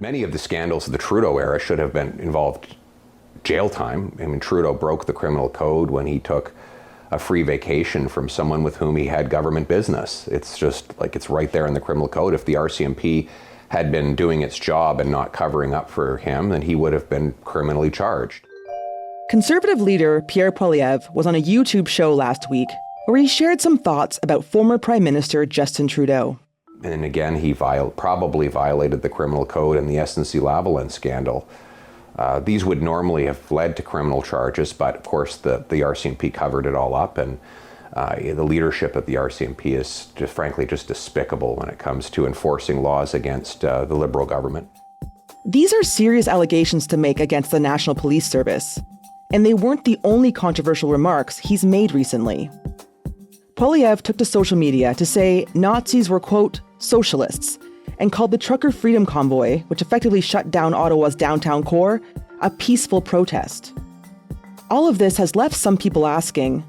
Many of the scandals of the Trudeau era should have been involved jail time. I mean, Trudeau broke the criminal code when he took a free vacation from someone with whom he had government business. It's just like it's right there in the criminal code. If the RCMP had been doing its job and not covering up for him, then he would have been criminally charged. Conservative leader Pierre Poilievre was on a YouTube show last week where he shared some thoughts about former Prime Minister Justin Trudeau. And again, he probably violated the criminal code in the SNC-Lavalin scandal. These would normally have led to criminal charges, but of course the RCMP covered it all up, and the leadership of the RCMP is just frankly just despicable when it comes to enforcing laws against the Liberal government. These are serious allegations to make against the National Police Service, and they weren't the only controversial remarks he's made recently. Poilievre took to social media to say Nazis were, quote, socialists, and called the Trucker Freedom Convoy, which effectively shut down Ottawa's downtown core, a peaceful protest. All of this has left some people asking,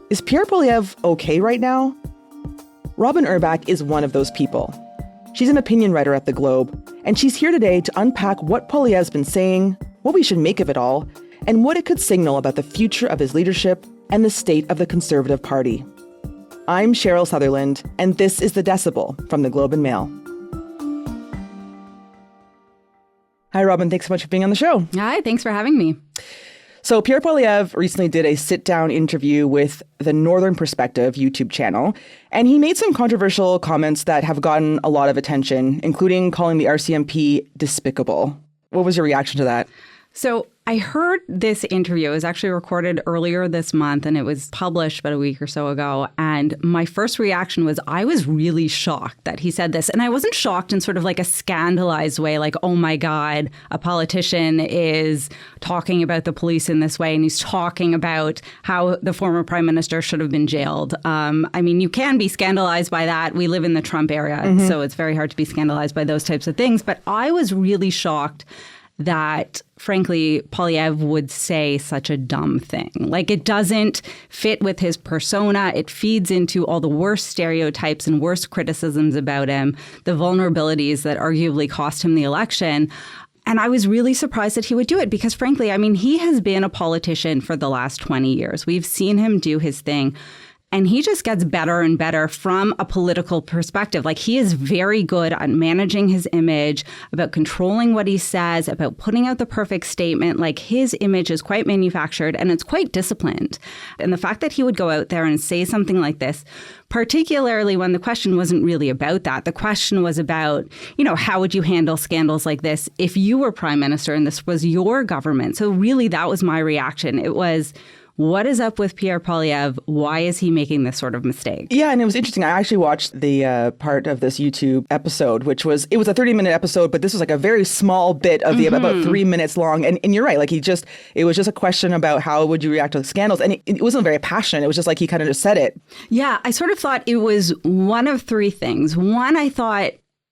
is Pierre Poilievre okay right now? Robyn is one of those people. She's an opinion writer at The Globe, and she's here today to unpack what Poilievre's been saying, what we should make of it all, and what it could signal about the future of his leadership and the state of the Conservative Party. I'm Cheryl Sutherland, and this is The Decibel from The Globe and Mail. Hi, Robyn. Thanks so much for being on the show. Hi, thanks for having me. So Pierre Poilievre recently did a sit-down interview with the Northern Perspective YouTube channel, and he made some controversial comments that have gotten a lot of attention, including calling the RCMP despicable. What was your reaction to that? So I heard this interview. It was actually recorded earlier this month, and it was published about a week or so ago. And my first reaction was I was really shocked that he said this. And I wasn't shocked in sort of like a scandalized way, like, oh, my God, a politician is talking about the police in this way. And he's talking about how the former prime minister should have been jailed. I mean, you can be scandalized by that. We live in the Trump era, so it's very hard to be scandalized by those types of things. But I was really shocked that, frankly, Poilievre would say such a dumb thing. Like, it doesn't fit with his persona. It feeds into all the worst stereotypes and worst criticisms about him, the vulnerabilities that arguably cost him the election. And I was really surprised that he would do it because, frankly, I mean, he has been a politician for the last 20 years. We've seen him do his thing. And he just gets better and better from a political perspective. Like, he is very good at managing his image, about controlling what he says, about putting out the perfect statement. Like, his image is quite manufactured and it's quite disciplined. And the fact that he would go out there and say something like this, particularly when the question wasn't really about that. The question was about, you know, how would you handle scandals like this if you were prime minister and this was your government? So really, that was my reaction. It was, what is up with Pierre Poilievre? Why is he making this sort of mistake? Yeah, and it was interesting. I actually watched the part of this YouTube episode, it was a 30-minute episode, but this was like a very small bit of the about 3 minutes long. And you're right, like it was just a question about how would you react to the scandals. And it wasn't very passionate. It was just like he kind of just said it. Yeah, I sort of thought it was one of three things. One, I thought,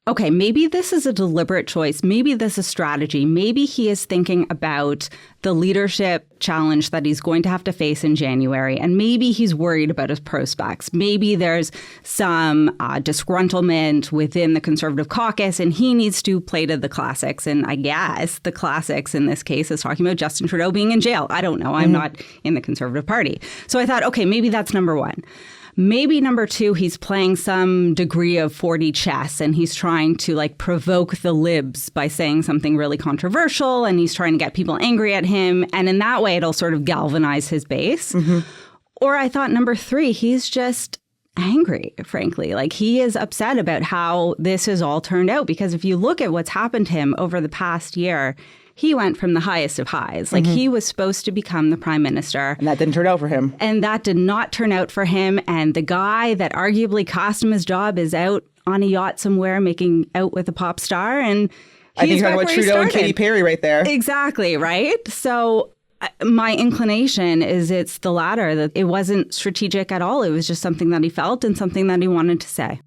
okay, maybe this is a deliberate choice. Maybe this is strategy. Maybe he is thinking about the leadership challenge that he's going to have to face in January. And maybe he's worried about his prospects. Maybe there's some disgruntlement within the Conservative caucus and he needs to play to the classics. And I guess the classics in this case is talking about Justin Trudeau being in jail. I don't know. I'm not in the Conservative Party. So I thought, okay, maybe that's number one. Maybe number two, he's playing some degree of 4D chess and he's trying to like provoke the libs by saying something really controversial and he's trying to get people angry at him. And in that way, it'll sort of galvanize his base. Or I thought number three, he's just angry, frankly. Like, he is upset about how this has all turned out, because if you look at what's happened to him over the past year, he went from the highest of highs. Like, he was supposed to become the prime minister. And that didn't turn out for him. And that did not turn out for him. And the guy that arguably cost him his job is out on a yacht somewhere making out with a pop star. And I think you're talking about Trudeau and Katy Perry right there. Exactly, right? So my inclination is it's the latter, that it wasn't strategic at all. It was just something that he felt and something that he wanted to say.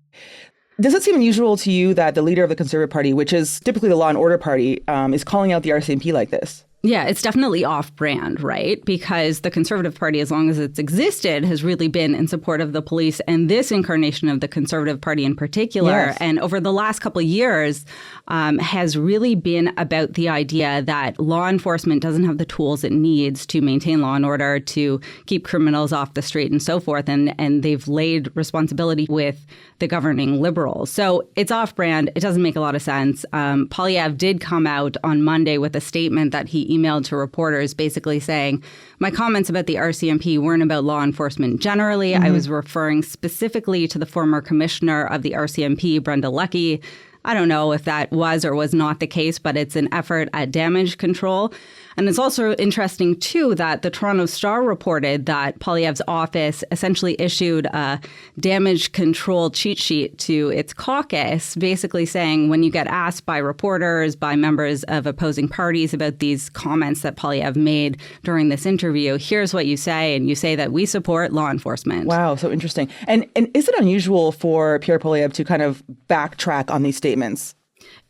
Does it seem unusual to you that the leader of the Conservative Party, which is typically the law and order party, is calling out the RCMP like this? Yeah, it's definitely off-brand, right? Because the Conservative Party, as long as it's existed, has really been in support of the police and this incarnation of the Conservative Party in particular. Yes. And over the last couple of years has really been about the idea that law enforcement doesn't have the tools it needs to maintain law and order, to keep criminals off the street and so forth. And they've laid responsibility with the governing Liberals. So it's off-brand. It doesn't make a lot of sense. Poilievre did come out on Monday with a statement that he emailed to reporters basically saying, my comments about the RCMP weren't about law enforcement generally. I was referring specifically to the former commissioner of the RCMP, Brenda Lucki. I don't know if that was or was not the case, but it's an effort at damage control. And it's also interesting, too, that the Toronto Star reported that Poilievre's office essentially issued a damage control cheat sheet to its caucus, basically saying when you get asked by reporters, by members of opposing parties about these comments that Poilievre made during this interview, here's what you say. And you say that we support law enforcement. Wow, so interesting. And is it unusual for Pierre Poilievre to kind of backtrack on these statements?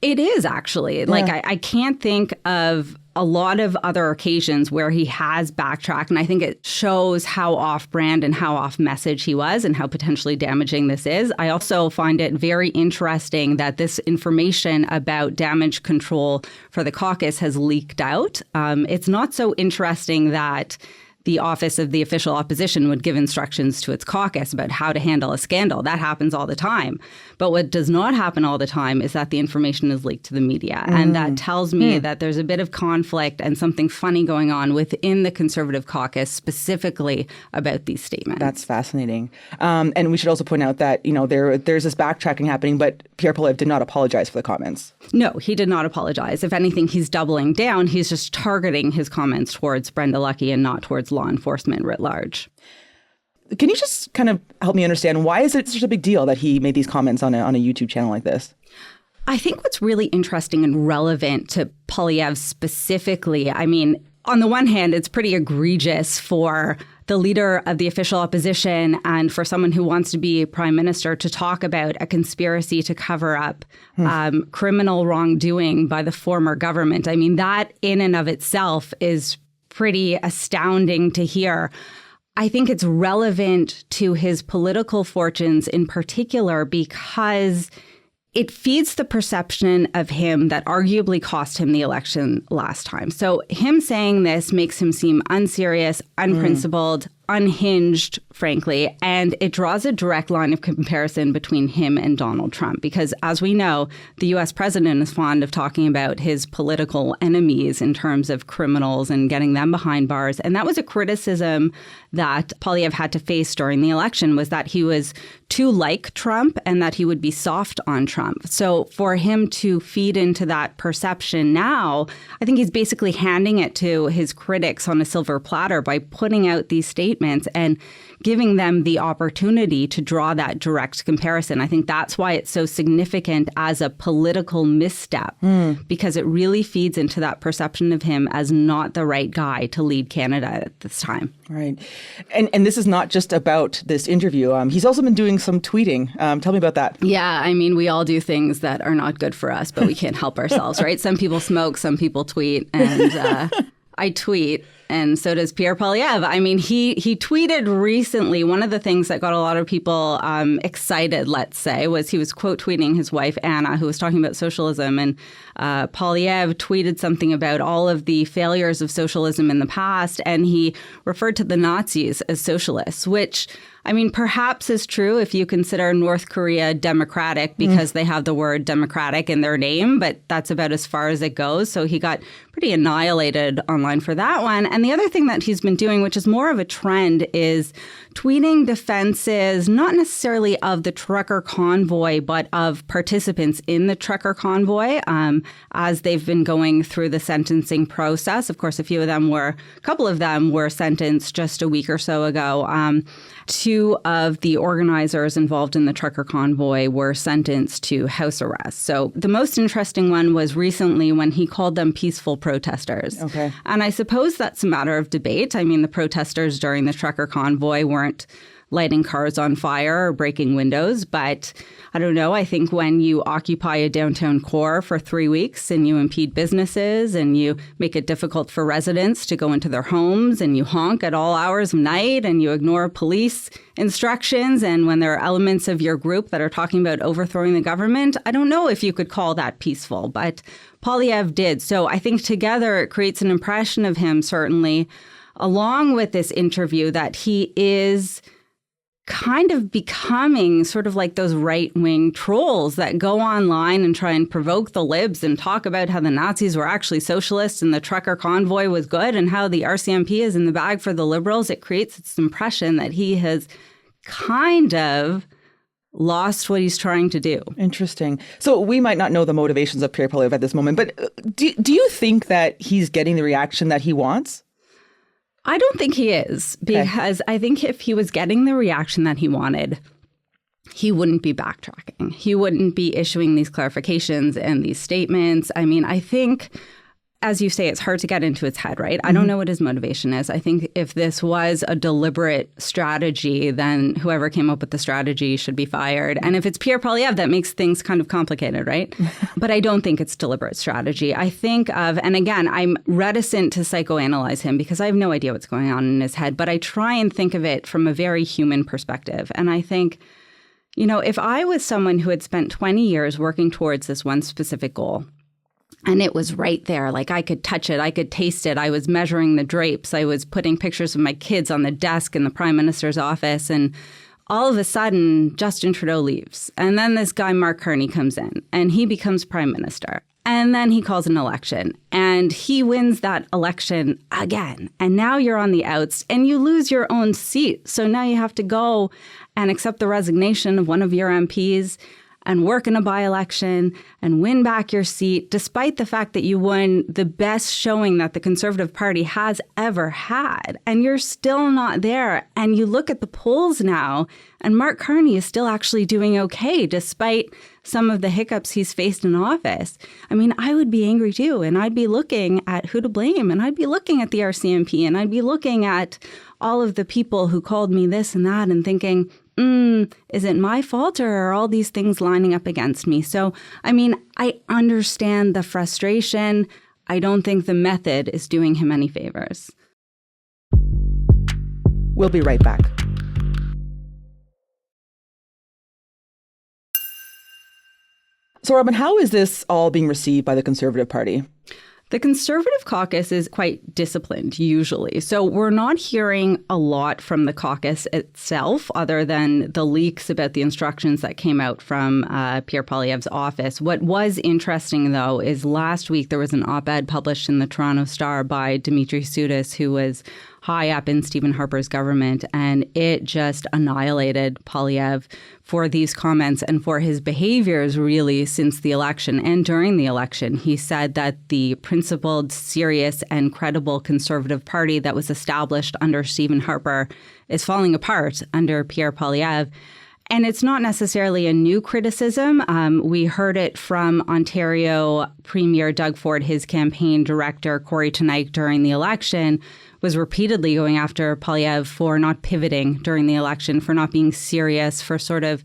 It is, actually. Yeah. Like, I can't think of a lot of other occasions where he has backtracked. And I think it shows how off-brand and how off-message he was and how potentially damaging this is. I also find it very interesting that this information about damage control for the caucus has leaked out. It's not so interesting that the Office of the Official Opposition would give instructions to its caucus about how to handle a scandal. That happens all the time. But what does not happen all the time is that the information is leaked to the media. And that tells me that there's a bit of conflict and something funny going on within the Conservative caucus specifically about these statements. That's fascinating. And we should also point out that, there's this backtracking happening, but Pierre Poilievre did not apologize for the comments. No, he did not apologize. If anything, he's doubling down. He's just targeting his comments towards Brenda Lucki and not towards law enforcement writ large. Can you just kind of help me understand, why is it such a big deal that he made these comments on a YouTube channel like this? I think what's really interesting and relevant to Poilievre specifically, I mean, on the one hand, it's pretty egregious for the leader of the official opposition and for someone who wants to be prime minister to talk about a conspiracy to cover up criminal wrongdoing by the former government. I mean, that in and of itself is pretty astounding to hear. I think it's relevant to his political fortunes in particular because it feeds the perception of him that arguably cost him the election last time. So him saying this makes him seem unserious, unprincipled, unhinged, frankly, and it draws a direct line of comparison between him and Donald Trump because, as we know, the U.S. president is fond of talking about his political enemies in terms of criminals and getting them behind bars. And that was a criticism that Poilievre had to face during the election, was that he was too like Trump and that he would be soft on Trump. So for him to feed into that perception now, I think he's basically handing it to his critics on a silver platter by putting out these statements and giving them the opportunity to draw that direct comparison. I think that's why it's so significant as a political misstep, because it really feeds into that perception of him as not the right guy to lead Canada at this time. Right. And this is not just about this interview. He's also been doing some tweeting. Tell me about that. Yeah, I mean, we all do things that are not good for us, but we can't help ourselves, right? Some people smoke, some people tweet, and I tweet. And so does Pierre Poilievre. I mean, he tweeted recently, one of the things that got a lot of people excited, let's say, was he was quote tweeting his wife, Anna, who was talking about socialism. And Poilievre tweeted something about all of the failures of socialism in the past. And he referred to the Nazis as socialists, which, I mean, perhaps is true if you consider North Korea democratic because they have the word democratic in their name, but that's about as far as it goes. So he got pretty annihilated online for that one. And the other thing that he's been doing, which is more of a trend, is tweeting defenses, not necessarily of the trucker convoy, but of participants in the trucker convoy as they've been going through the sentencing process. Of course, a couple of them were sentenced just a week or so ago. Two of the organizers involved in the trucker convoy were sentenced to house arrest. So the most interesting one was recently when he called them peaceful protesters. Okay. And I suppose that's a matter of debate. I mean, the protesters during the trucker convoy weren't lighting cars on fire or breaking windows. But I don't know. I think when you occupy a downtown core for 3 weeks and you impede businesses and you make it difficult for residents to go into their homes and you honk at all hours of night and you ignore police instructions, and when there are elements of your group that are talking about overthrowing the government, I don't know if you could call that peaceful. But Poilievre did. So I think together it creates an impression of him, certainly, along with this interview, that he is kind of becoming sort of like those right-wing trolls that go online and try and provoke the libs and talk about how the Nazis were actually socialists and the trucker convoy was good and how the RCMP is in the bag for the liberals. It creates this impression that he has kind of lost what he's trying to do. Interesting. So we might not know the motivations of Pierre Poilievre at this moment, but do you think that he's getting the reaction that he wants? I don't think he is, because I think if he was getting the reaction that he wanted, he wouldn't be backtracking. He wouldn't be issuing these clarifications and these statements. I mean, I think, as you say, it's hard to get into his head, right? I don't know what his motivation is. I think if this was a deliberate strategy, then whoever came up with the strategy should be fired. And if it's Pierre Poilievre, that makes things kind of complicated, right? But I don't think it's deliberate strategy. I think of, and again, I'm reticent to psychoanalyze him because I have no idea what's going on in his head, but I try and think of it from a very human perspective. And I think, you know, if I was someone who had spent 20 years working towards this one specific goal, and it was right there, like I could touch it, I could taste it. I was measuring the drapes. I was putting pictures of my kids on the desk in the Prime Minister's office. And all of a sudden, Justin Trudeau leaves. And then this guy, Mark Carney, comes in and he becomes Prime Minister. And then he calls an election and he wins that election again. And now you're on the outs and you lose your own seat. So now you have to go and accept the resignation of one of your MPs and work in a by-election and win back your seat, despite the fact that you won the best showing that the Conservative Party has ever had. And you're still not there. And you look at the polls now, and Mark Carney is still actually doing okay, despite some of the hiccups he's faced in office. I mean, I would be angry too, and I'd be looking at who to blame, and I'd be looking at the RCMP, and I'd be looking at all of the people who called me this and that and thinking, is it my fault or are all these things lining up against me? So, I mean, I understand the frustration. I don't think the method is doing him any favors. We'll be right back. So, Robyn, how is this all being received by the Conservative Party? The Conservative caucus is quite disciplined, usually. So we're not hearing a lot from the caucus itself, other than the leaks about the instructions that came out from Pierre Poilievre's office. What was interesting, though, is last week there was an op-ed published in the Toronto Star by Dimitri Soudis, who was high up in Stephen Harper's government, and it just annihilated Poilievre for these comments and for his behaviors, really, since the election and during the election. He said that the principled, serious, and credible Conservative Party that was established under Stephen Harper is falling apart under Pierre Poilievre. And it's not necessarily a new criticism. We heard it from Ontario Premier Doug Ford. His campaign director, Corey Teneycke, during the election was repeatedly going after Poilievre for not pivoting during the election, for not being serious, for sort of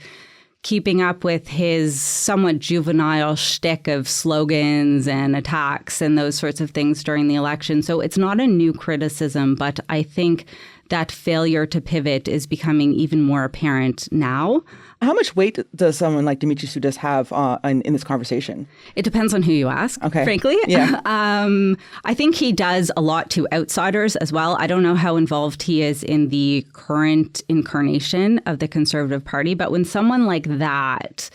keeping up with his somewhat juvenile shtick of slogans and attacks and those sorts of things during the election. So it's not a new criticism, but I think that failure to pivot is becoming even more apparent now. How much weight does someone like Dimitri Soudis have in this conversation? It depends on who you ask, frankly. Yeah. I think he does a lot to outsiders as well. I don't know how involved he is in the current incarnation of the Conservative Party, but when someone like that,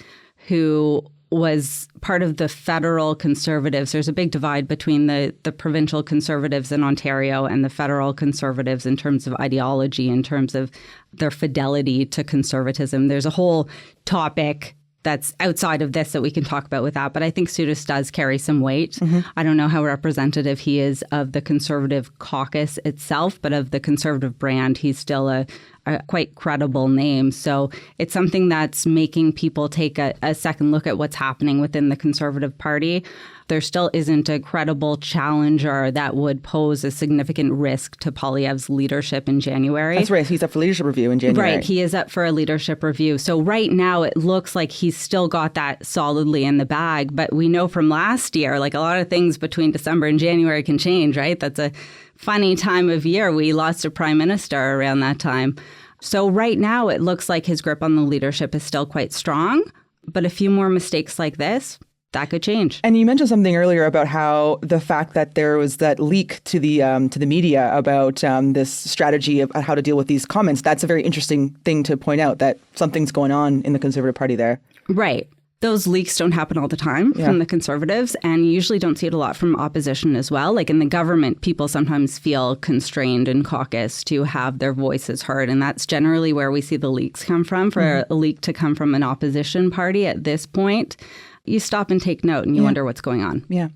who was part of the federal Conservatives, there's a big divide between the provincial Conservatives in Ontario and the federal Conservatives in terms of ideology, in terms of their fidelity to conservatism. There's a whole topic that's outside of this that we can talk about with that. But I think Soudis does carry some weight. Mm-hmm. I don't know how representative he is of the Conservative caucus itself, but of the Conservative brand, he's still a a quite credible name. So it's something that's making people take a second look at what's happening within the Conservative Party. There still isn't a credible challenger that would pose a significant risk to Poilievre's leadership in January. That's right. He's up for leadership review in January. Right. He is up for a leadership review. So right now it looks like he's still got that solidly in the bag. But we know from last year, like a lot of things between December and January can change, right? That's a funny time of year. We lost a prime minister around that time. So right now it looks like his grip on the leadership is still quite strong. But a few more mistakes like this, that could change. And you mentioned something earlier about how the fact that there was that leak to the media about this strategy of how to deal with these comments. That's a very interesting thing to point out, that something's going on in the Conservative Party there. Right. Those leaks don't happen all the time from the Conservatives, and you usually don't see it a lot from opposition as well. Like in the government, people sometimes feel constrained in caucus to have their voices heard, and that's generally where we see the leaks come from. For a leak to come from an opposition party at this point, you stop and take note and you wonder what's going on. Yeah.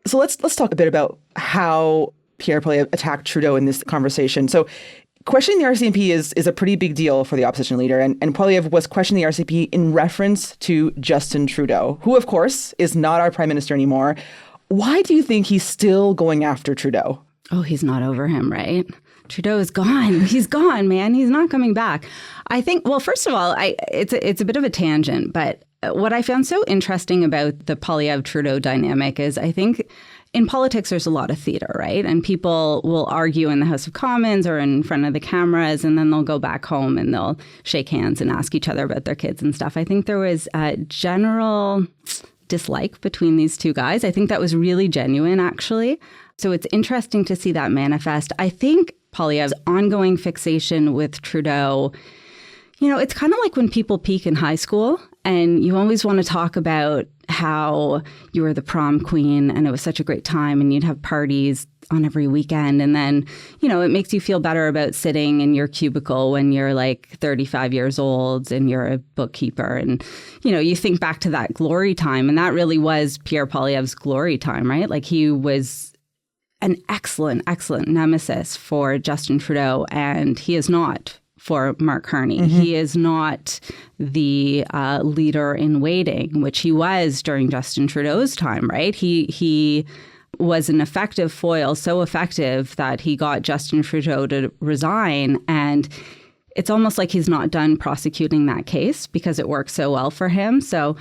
So let's talk a bit about how Pierre Poilievre attacked Trudeau in this conversation. So questioning the RCMP is a pretty big deal for the opposition leader. And Poilievre was questioning the RCMP in reference to Justin Trudeau, who, of course, is not our prime minister anymore. Why do you think he's still going after Trudeau? Oh, he's not over him, right? Trudeau is gone. He's gone, man. He's not coming back. I think, well, first of all, it's a bit of a tangent, but what I found so interesting about the Poilievre-Trudeau dynamic is I think in politics there's a lot of theater, right? And people will argue in the House of Commons or in front of the cameras, and then they'll go back home and they'll shake hands and ask each other about their kids and stuff. I think there was a general dislike between these two guys. I think that was really genuine, actually. So it's interesting to see that manifest. I think Poilievre's ongoing fixation with Trudeau, you know, it's kind of like when people peak in high school and you always want to talk about how you were the prom queen and it was such a great time and you'd have parties on every weekend. And then, you know, it makes you feel better about sitting in your cubicle when you're like 35 years old and you're a bookkeeper. And, you know, you think back to that glory time. And that really was Pierre Poilievre's glory time, right? Like he was an excellent nemesis for Justin Trudeau, and he is not for Mark Carney. Mm-hmm. He is not the leader in waiting, which he was during Justin Trudeau's time, right? He was an effective foil, so effective that he got Justin Trudeau to resign. And it's almost like he's not done prosecuting that case because it worked so well for him. So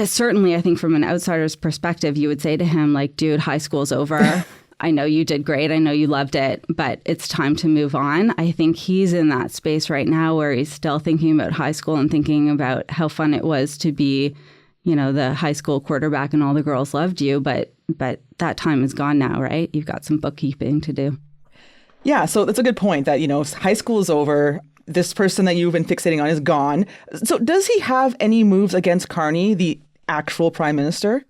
certainly, I think from an outsider's perspective, you would say to him, like, dude, high school's over. I know you did great. I know you loved it, but it's time to move on. I think he's in that space right now where he's still thinking about high school and thinking about how fun it was to be, you know, the high school quarterback and all the girls loved you. But that time is gone now, right? You've got some bookkeeping to do. Yeah, so that's a good point that, you know, high school is over. This person that you've been fixating on is gone. So does he have any moves against Carney, the actual prime minister?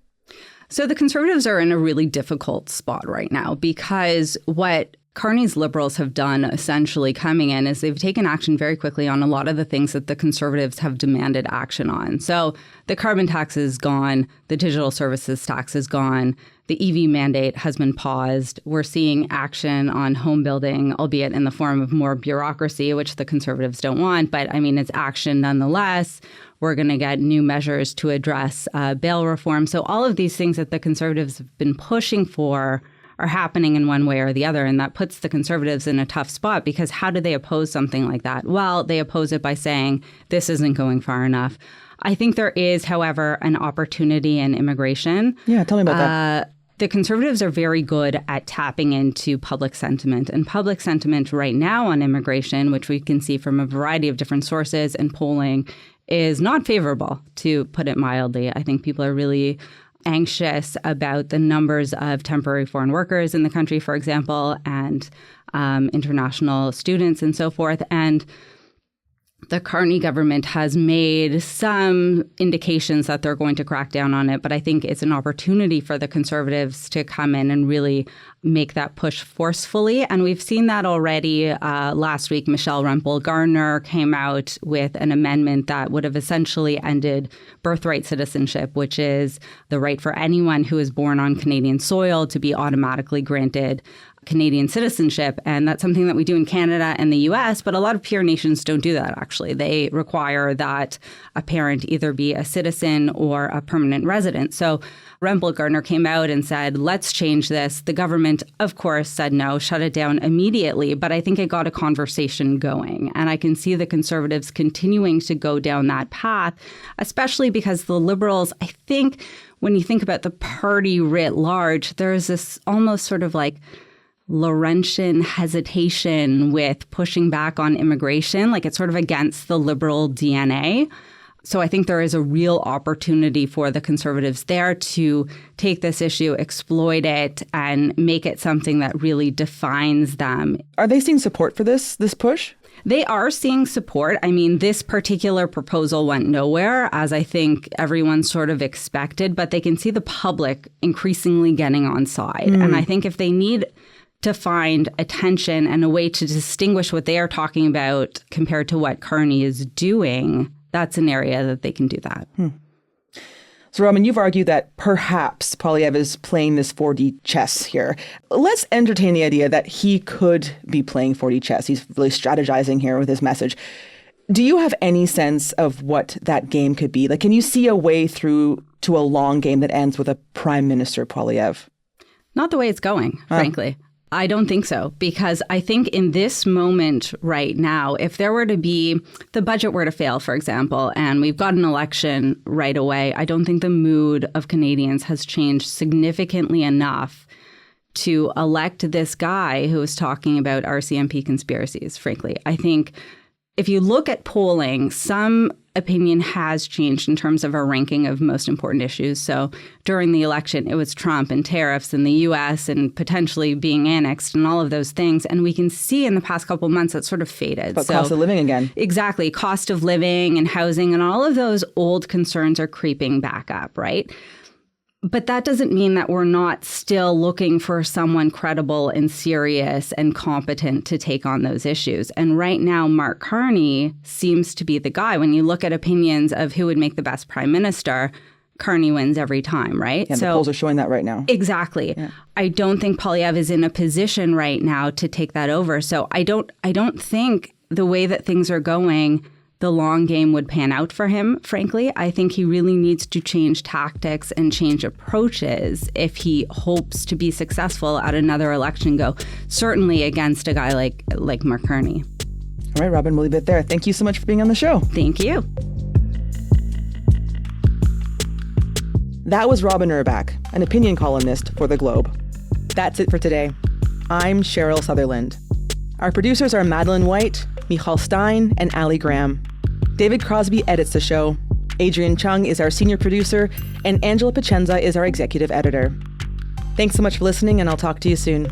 So the Conservatives are in a really difficult spot right now because what Carney's Liberals have done essentially coming in is they've taken action very quickly on a lot of the things that the Conservatives have demanded action on. So the carbon tax is gone. The digital services tax is gone. The EV mandate has been paused. We're seeing action on home building, albeit in the form of more bureaucracy, which the Conservatives don't want. But I mean, it's action nonetheless. We're going to get new measures to address bail reform. So all of these things that the Conservatives have been pushing for are happening in one way or the other. And that puts the Conservatives in a tough spot because how do they oppose something like that? Well, they oppose it by saying this isn't going far enough. I think there is, however, an opportunity in immigration. Yeah, tell me about that. The Conservatives are very good at tapping into public sentiment. And public sentiment right now on immigration, which we can see from a variety of different sources and polling, is not favorable, to put it mildly. I think people are really anxious about the numbers of temporary foreign workers in the country, for example, and international students and so forth. And the Carney government has made some indications that they're going to crack down on it, but I think it's an opportunity for the Conservatives to come in and really make that push forcefully. And we've seen that already. Last week, Michelle Rempel-Gardner came out with an amendment that would have essentially ended birthright citizenship, which is the right for anyone who is born on Canadian soil to be automatically granted Canadian citizenship. And that's something that we do in Canada and the US, but a lot of peer nations don't do that, actually. They require that a parent either be a citizen or a permanent resident. So Rempel-Gardner came out and said, let's change this. The government, of course, said no, shut it down immediately. But I think it got a conversation going. And I can see the Conservatives continuing to go down that path, especially because the Liberals, I think, when you think about the party writ large, there's this almost sort of like Laurentian hesitation with pushing back on immigration, like it's sort of against the Liberal DNA. So I think there is a real opportunity for the Conservatives there to take this issue, exploit it, and make it something that really defines them. Are they seeing support for this push? They are seeing support. I mean, this particular proposal went nowhere, as I think everyone sort of expected, but they can see the public increasingly getting on side. And I think if they need to find attention and a way to distinguish what they are talking about compared to what Carney is doing, that's an area that they can do that. So, Robyn, you've argued that perhaps Poilievre is playing this 4D chess here. Let's entertain the idea that he could be playing 4D chess. He's really strategizing here with his message. Do you have any sense of what that game could be? Like, can you see a way through to a long game that ends with a Prime Minister Poilievre? Not the way it's going, frankly. I don't think so, because I think in this moment right now, if there were to be, the budget were to fail, for example, and we've got an election right away, I don't think the mood of Canadians has changed significantly enough to elect this guy who is talking about RCMP conspiracies, frankly. I think if you look at polling, some opinion has changed in terms of our ranking of most important issues. So during the election, it was Trump and tariffs and the U.S. and potentially being annexed and all of those things. And we can see in the past couple of months that sort of faded. But cost of living again. Exactly. Cost of living and housing and all of those old concerns are creeping back up, right? But that doesn't mean that we're not still looking for someone credible and serious and competent to take on those issues. And right now, Mark Carney seems to be the guy. When you look at opinions of who would make the best prime minister, Carney wins every time, right? Yeah, the polls are showing that right now. Exactly. Yeah. I don't think Poilievre is in a position right now to take that over. So I don't think the way that things are going, the long game would pan out for him, frankly. I think he really needs to change tactics and change approaches if he hopes to be successful at another election go, certainly against a guy like Mark Carney. All right, Robyn, we'll leave it there. Thank you so much for being on the show. Thank you. That was Robyn Urbach, an opinion columnist for The Globe. That's it for today. I'm Cheryl Sutherland. Our producers are Madeline White, Michal Stein, and Ali Graham. David Crosby edits the show. Adrian Chung is our senior producer, and Angela Pacenza is our executive editor. Thanks so much for listening, and I'll talk to you soon.